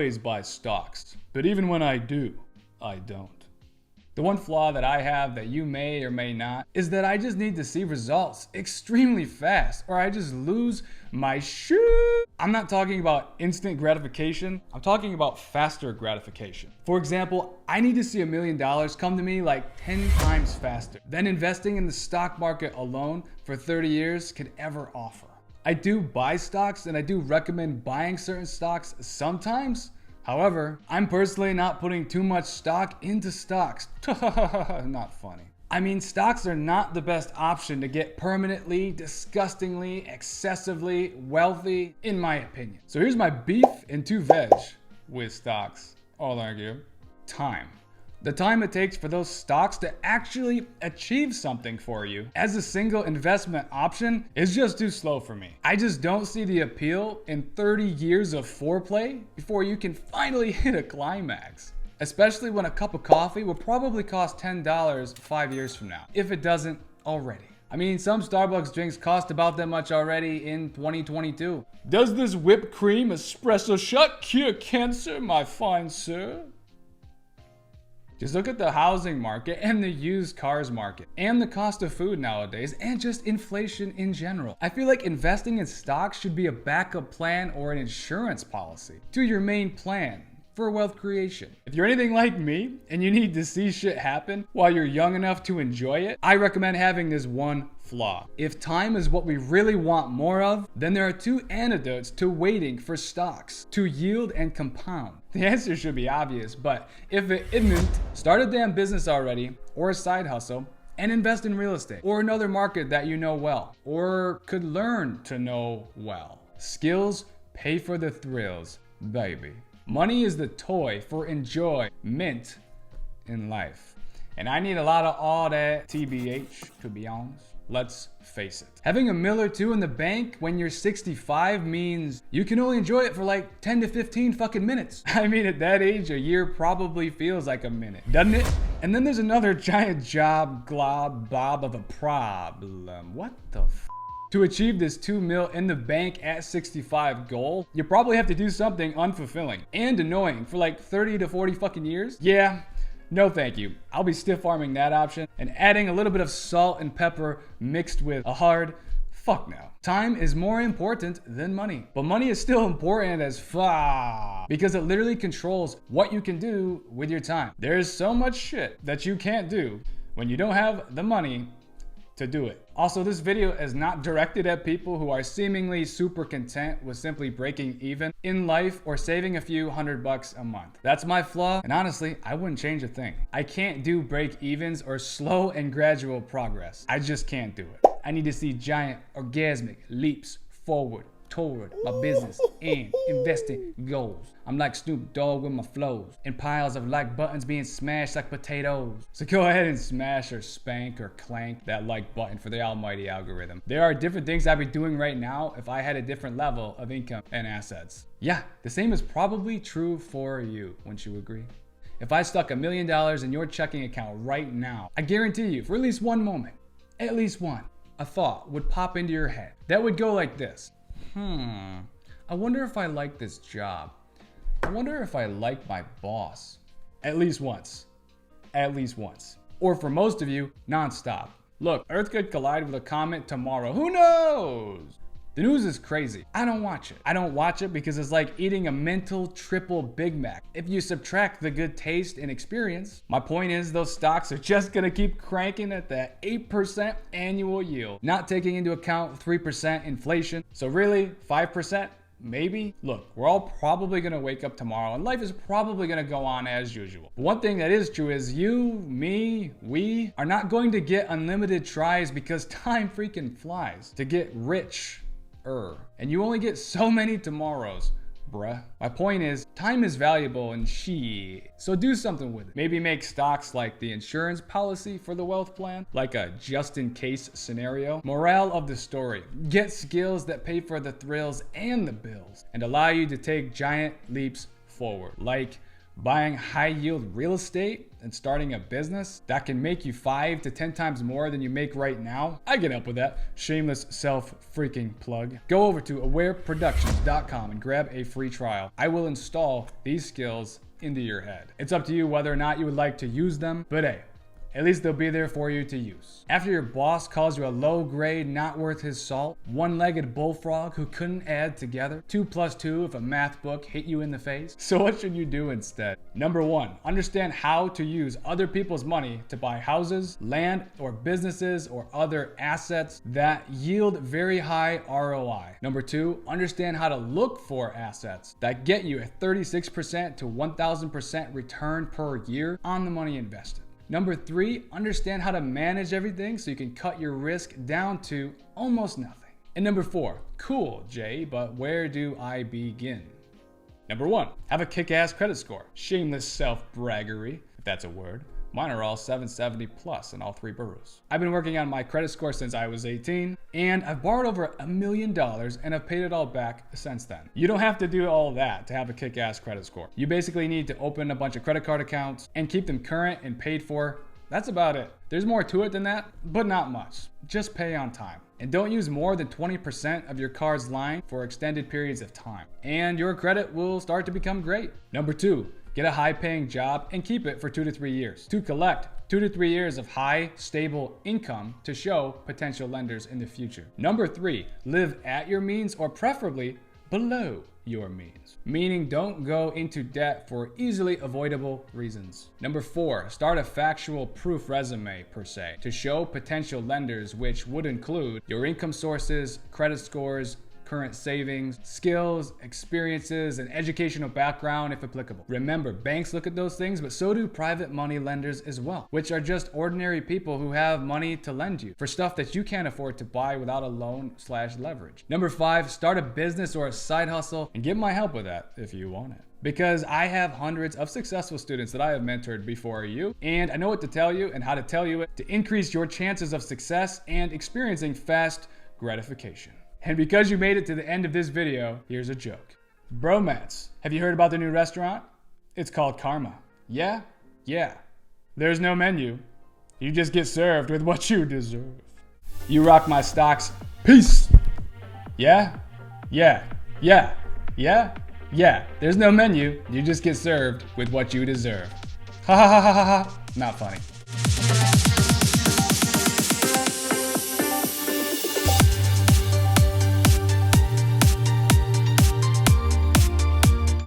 always buy stocks, but even when I do, I don't. The one flaw that I have that you may or may not is that I just need to see results extremely fast or I just lose my shit. I'm not talking about instant gratification. I'm talking about faster gratification. For example, I need to see $1 million come to me like 10 times faster than investing in the stock market alone for 30 years could ever offer. I do buy stocks and I do recommend buying certain stocks sometimes. However, I'm personally not putting too much stock into stocks. Not funny. I mean, stocks are not the best option to get permanently, disgustingly, excessively wealthy, in my opinion. So here's my beef and two veg with stocks. I'll argue. Time. The time it takes for those stocks to actually achieve something for you as a single investment option is just too slow for me. I just don't see the appeal in 30 years of foreplay before you can finally hit a climax. Especially when a cup of coffee will probably cost $10 5 years from now, if it doesn't already. I mean, some Starbucks drinks cost about that much already in 2022. Does this whipped cream espresso shot cure cancer, my fine sir? Just look at the housing market and the used cars market and the cost of food nowadays and just inflation in general. I feel like investing in stocks should be a backup plan or an insurance policy to your main plan for wealth creation. If you're anything like me and you need to see shit happen while you're young enough to enjoy it, I recommend having this one flaw. If time is what we really want more of, then there are two antidotes to waiting for stocks to yield and compound. The answer should be obvious, but if it isn't, start a damn business already or a side hustle and invest in real estate or another market that you know well or could learn to know well. Skills pay for the thrills, baby. Money is the toy for enjoyment in life. And I need a lot of all that TBH, to be honest. Let's face it. Having $1 million or $2 million in the bank when you're 65 means you can only enjoy it for like 10 to 15 fucking minutes. I mean, at that age, a year probably feels like a minute, doesn't it? And then there's another giant job glob bob of a problem. What the f? To achieve this $2 million in the bank at 65 goal, you probably have to do something unfulfilling and annoying for like 30 to 40 fucking years. Yeah, no thank you. I'll be stiff arming that option and adding a little bit of salt and pepper mixed with a hard fuck no. Time is more important than money, but money is still important as fuck because it literally controls what you can do with your time. There's so much shit that you can't do when you don't have the money to do it. Also, this video is not directed at people who are seemingly super content with simply breaking even in life or saving a few $100 a month. That's my flaw, and honestly, I wouldn't change a thing. I can't do break evens or slow and gradual progress. I just can't do it. I need to see giant orgasmic leaps forward toward my business and investing goals. I'm like Snoop Dogg with my flows and piles of like buttons being smashed like potatoes. So go ahead and smash or spank or clank that like button for the almighty algorithm. There are different things I'd be doing right now if I had a different level of income and assets. Yeah, the same is probably true for you, wouldn't you agree? If I stuck $1 million in your checking account right now, I guarantee you for at least one moment, at least one, a thought would pop into your head that would go like this. I wonder if I like this job. I wonder if I like my boss. At least once. At least once. Or for most of you, nonstop. Look, Earth could collide with a comet tomorrow. Who knows? The news is crazy. I don't watch it. I don't watch it because it's like eating a mental triple Big Mac if you subtract the good taste and experience. My point is those stocks are just gonna keep cranking at that 8% annual yield, not taking into account 3% inflation. So really, 5%? Maybe? Look, we're all probably gonna wake up tomorrow and life is probably gonna go on as usual. But one thing that is true is you, me, we are not going to get unlimited tries because time freaking flies to get rich. And you only get so many tomorrows, bruh. My point is, time is valuable and shit. So do something with it. Maybe make stocks like the insurance policy for the wealth plan, like a just-in-case scenario. Morale of the story, get skills that pay for the thrills and the bills and allow you to take giant leaps forward, like Buying high yield real estate and starting a business that can make you 5 to 10 times more than you make right now? I can help with that. Shameless self-freaking plug. Go over to awareproductions.com and grab a free trial. I will install these skills into your head. It's up to you whether or not you would like to use them, but hey, at least they'll be there for you to use. After your boss calls you a low grade, not worth his salt, one-legged bullfrog who couldn't add together, 2 + 2 if a math book hit you in the face. So what should you do instead? Number 1, understand how to use other people's money to buy houses, land, or businesses or other assets that yield very high ROI. Number 2, understand how to look for assets that get you a 36% to 1000% return per year on the money invested. Number 3, understand how to manage everything so you can cut your risk down to almost nothing. And number 4, cool, Jay, but where do I begin? Number 1, have a kick-ass credit score. Shameless self-braggery, if that's a word. Mine are all 770 plus in all 3 boroughs. I've been working on my credit score since I was 18, and I've borrowed over $1 million and I've paid it all back since then. You don't have to do all that to have a kick-ass credit score. You basically need to open a bunch of credit card accounts and keep them current and paid for. That's about it. There's more to it than that, but not much. Just pay on time. And don't use more than 20% of your card's line for extended periods of time. And your credit will start to become great. Number 2, get a high-paying job and keep it for 2 to 3 years to collect 2 to 3 years of high, stable income to show potential lenders in the future. Number 3, live at your means or preferably below your means, meaning don't go into debt for easily avoidable reasons. Number 4, start a factual proof resume per se to show potential lenders, which would include your income sources, credit scores, current savings, skills, experiences, and educational background if applicable. Remember, banks look at those things, but so do private money lenders as well, which are just ordinary people who have money to lend you for stuff that you can't afford to buy without a loan/leverage. Number 5, start a business or a side hustle and get my help with that if you want it. Because I have hundreds of successful students that I have mentored before you, and I know what to tell you and how to tell you it to increase your chances of success and experiencing fast gratification. And because you made it to the end of this video, here's a joke. Bromance, have you heard about the new restaurant? It's called Karma. Yeah? Yeah. There's no menu. You just get served with what you deserve. You rock my stocks. Peace. Yeah? Yeah. Yeah. Yeah? Yeah. There's no menu. You just get served with what you deserve. Ha ha ha ha ha ha. Not funny.